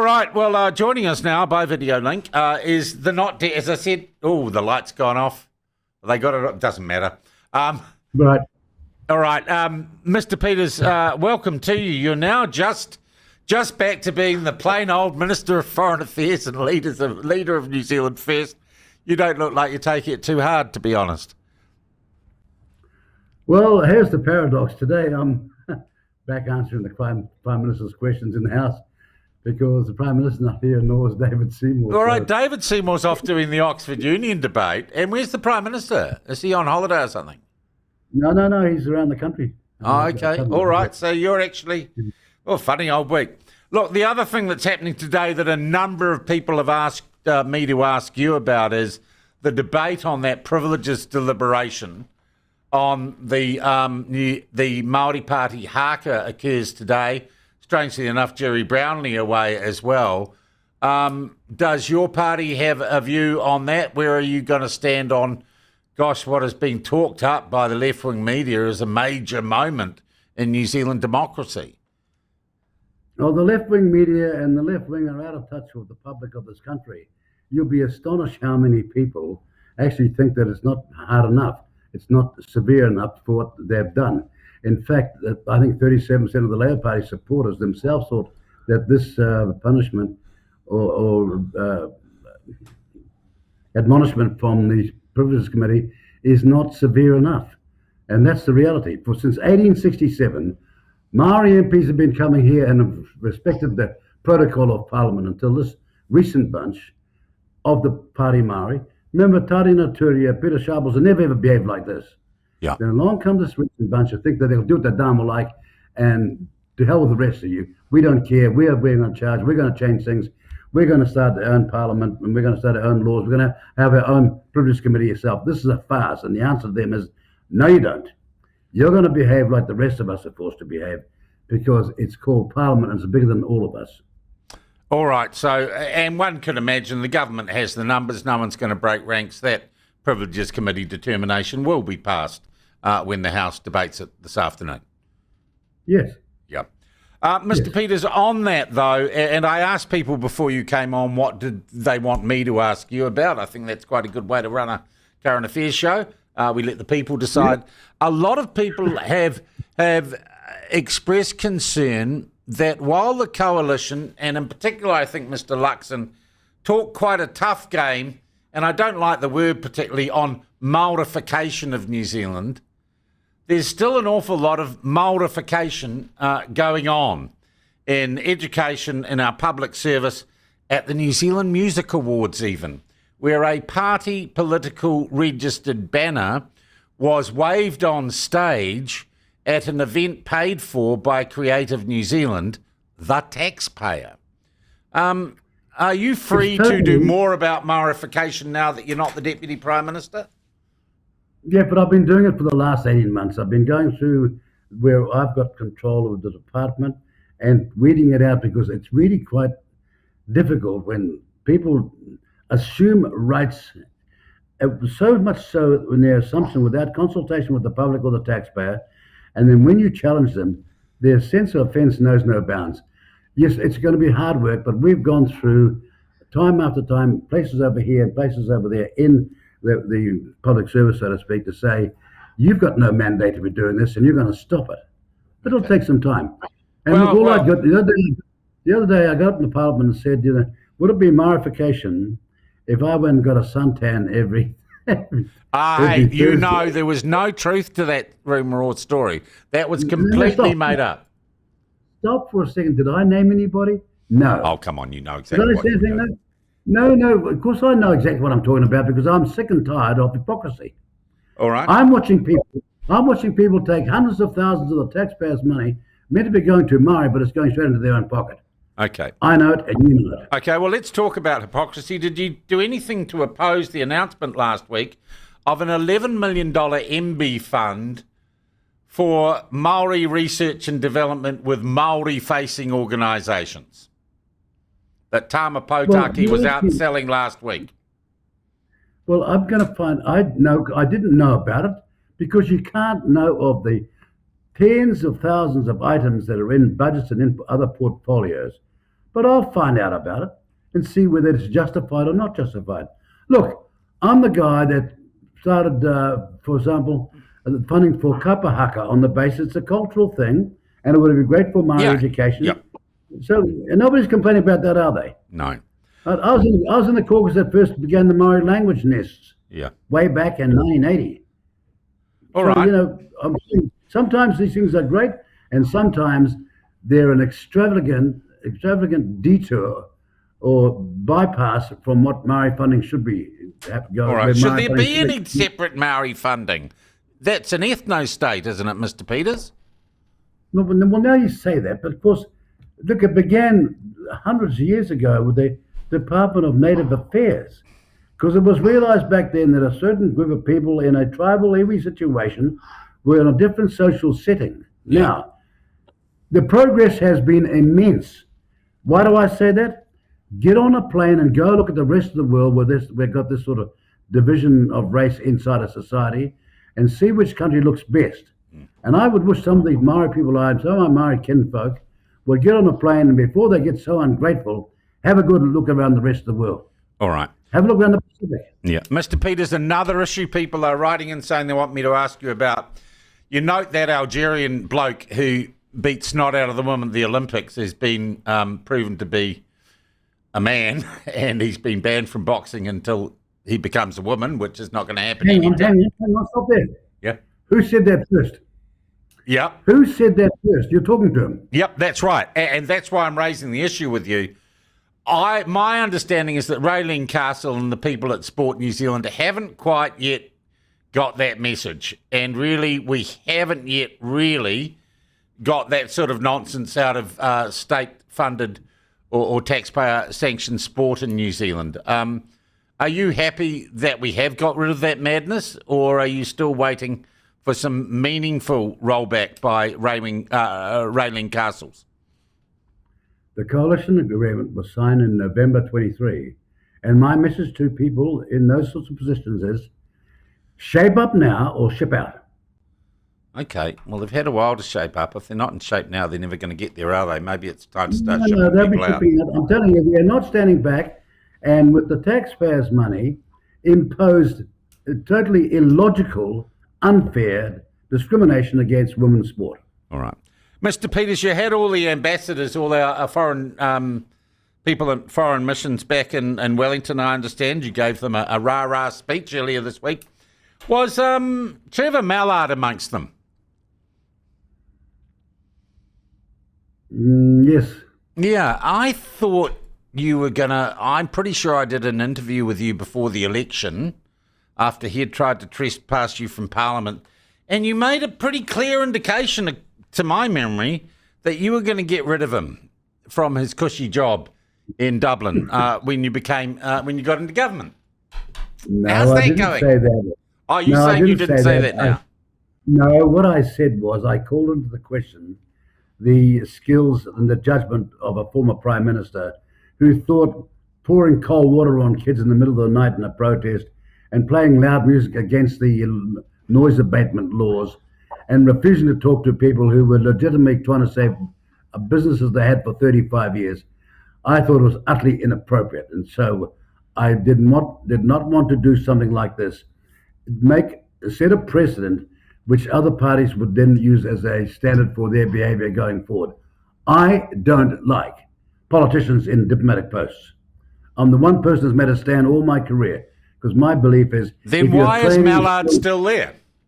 right. Well, joining us now by video link is the not dead. As I said, the light's gone off. They got it. Doesn't matter. Right. All right, Mr. Peters, welcome to you. You're now just back to being the plain old Minister of Foreign Affairs and leader of New Zealand First. You don't look like you're taking it too hard, to be honest. Well, here's the paradox. Today I'm back answering the Prime Minister's questions in the House because the Prime Minister's not here, nor is David Seymour. All right, David Seymour's off doing the Oxford Union debate. And where's the Prime Minister? Is he on holiday or something? No, he's around the country. Oh, okay. All right. So you're actually, funny old week. Look, the other thing that's happening today that a number of people have asked me to ask you about is the debate on that privileges deliberation on the Māori Party haka occurs today. Strangely enough, Jerry Brownlee away as well. Does your party have a view on that? Where are you going to stand on, what has been talked up by the left-wing media as a major moment in New Zealand democracy? Well, the left-wing media and the left-wing are out of touch with the public of this country. You'll be astonished how many people actually think that it's not hard enough. It's not severe enough for what they've done. In fact, I think 37% of the Labour Party supporters themselves thought that this punishment or admonishment from the Privileges Committee is not severe enough. And that's the reality. Since 1867, Maori MPs have been coming here and have respected the protocol of Parliament until this recent bunch of the Pāti Māori. Remember, Tārina Turia, Peter Sharples, have never ever behaved like this. Yeah. Then along comes this recent bunch who think that they'll do what the Dharma like, and to hell with the rest of you. We don't care. We are being in charge. We're going to change things. We're going to start our own parliament, and we're going to start our own laws. We're going to have our own privilege committee yourself. This is a farce, and the answer to them is, no, you don't. You're going to behave like the rest of us are forced to behave because it's called Parliament and it's bigger than all of us. All right. So, and one could imagine the government has the numbers. No one's going to break ranks. That Privileges Committee determination will be passed when the House debates it this afternoon. Yes. Yep. Mr. Peters, on that, though, and I asked people before you came on what did they want me to ask you about. I think that's quite a good way to run a current affairs show. We let the people decide. Yep. A lot of people have expressed concern that while the coalition, and in particular I think Mr. Luxon, talk quite a tough game, and I don't like the word particularly, on Māorification of New Zealand, there's still an awful lot of Morification going on in education, in our public service, at the New Zealand Music Awards even, where a party political registered banner was waved on stage at an event paid for by Creative New Zealand, the taxpayer. Are you free to do more about Māorification now that you're not the Deputy Prime Minister? Yeah, but I've been doing it for the last 18 months. I've been going through where I've got control of the department and weeding it out because it's really quite difficult when people assume rights, so much so in their assumption without consultation with the public or the taxpayer. And then when you challenge them, their sense of offence knows no bounds. Yes, it's going to be hard work, but we've gone through time after time, places over here and places over there in the public service, so to speak, to say, you've got no mandate to be doing this and you're going to stop it. But it'll take some time. And I got the other day I got up in the Parliament and said, would it be Morification if I went and got a suntan every hey, there was no truth to that rumour or story. That was completely made up. Stop for a second. Did I name anybody? No. Oh, come on. You know exactly what you're doing. No. Of course I know exactly what I'm talking about because I'm sick and tired of hypocrisy. All right. I'm watching people take hundreds of thousands of the taxpayers' money meant to be going to Māori, but it's going straight into their own pocket. Okay. I know it and you know it. Okay, well, let's talk about hypocrisy. Did you do anything to oppose the announcement last week of an $11 million MB fund for Maori research and development with Maori-facing organisations that Tama Potaki was out selling last week? Well, I'm going to find, I didn't know about it because you can't know of the tens of thousands of items that are in budgets and in other portfolios But I'll find out about it and see whether it's justified or not justified. Look, I'm the guy that started, for example, funding for kapa haka on the basis it's a cultural thing and it would be great for Maori Yeah. education. Yep. So and nobody's complaining about that, are they? No. I was in the caucus that first began the Maori language nests Yeah. way back in 1980. All So, right. you know, I'm saying sometimes these things are great, and sometimes they're an extravagant detour or bypass from what Maori funding should be. All right. Should there be any separate Maori funding? That's an ethno-state, isn't it, Mr. Peters? No, well, now you say that, but of course, look, it began hundreds of years ago with the Department of Native Affairs, because it was realized back then that a certain group of people in a tribal iwi situation were in a different social setting. Yeah. Now, the progress has been immense. Why do I say that? Get on a plane and go look at the rest of the world where we've got this sort of division of race inside a society and see which country looks best. And I would wish some of these Maori people, some of my Maori kinfolk, would get on a plane and before they get so ungrateful, have a good look around the rest of the world. All right. Have a look around the Pacific. Yeah. Mr. Peters, another issue people are writing and saying they want me to ask you about. You note that Algerian bloke who beat snot out of the women at the Olympics has been proven to be a man, and he's been banned from boxing until he becomes a woman, which is not going to happen anytime. Hang on, stop there. Yeah. Who said that first? Yep. Who said that first? You're talking to him. Yep, that's right. And that's why I'm raising the issue with you. My understanding is that Raylene Castle and the people at Sport New Zealand haven't quite yet got that message. And really, we haven't yet really got that sort of nonsense out of state-funded or taxpayer-sanctioned sport in New Zealand. Are you happy that we have got rid of that madness, or are you still waiting for some meaningful rollback by Raylene Castles? The coalition agreement was signed in November 23, and my message to people in those sorts of positions is shape up now or ship out. Okay, well, they've had a while to shape up. If they're not in shape now, they're never going to get there, are they? Maybe it's time to start shipping No, they'll be people out. shipping out. I'm telling you, we are not standing back, and with the taxpayers' money, imposed totally illogical, unfair discrimination against women's sport. All right. Mr. Peters, you had all the ambassadors, all our foreign people in foreign missions back in Wellington, I understand. You gave them a rah-rah speech earlier this week. Was Trevor Mallard amongst them? Yes. Yeah, I thought you were going to... I'm pretty sure I did an interview with you before the election after he had tried to trespass you from Parliament, and you made a pretty clear indication, to my memory, that you were going to get rid of him from his cushy job in Dublin when you got into government. No, How's that I didn't going? say that. Oh, you're saying you didn't say that now? No, what I said was I called into the question the skills and the judgment of a former Prime Minister who thought pouring cold water on kids in the middle of the night in a protest and playing loud music against the noise abatement laws and refusing to talk to people who were legitimately trying to save businesses they had for 35 years, I thought it was utterly inappropriate. And so I did not want to do something like this, set a precedent which other parties would then use as a standard for their behavior going forward. I don't like politicians in diplomatic posts. I'm the one person who's made a stand all my career because my belief is... Then why is Mallard still there?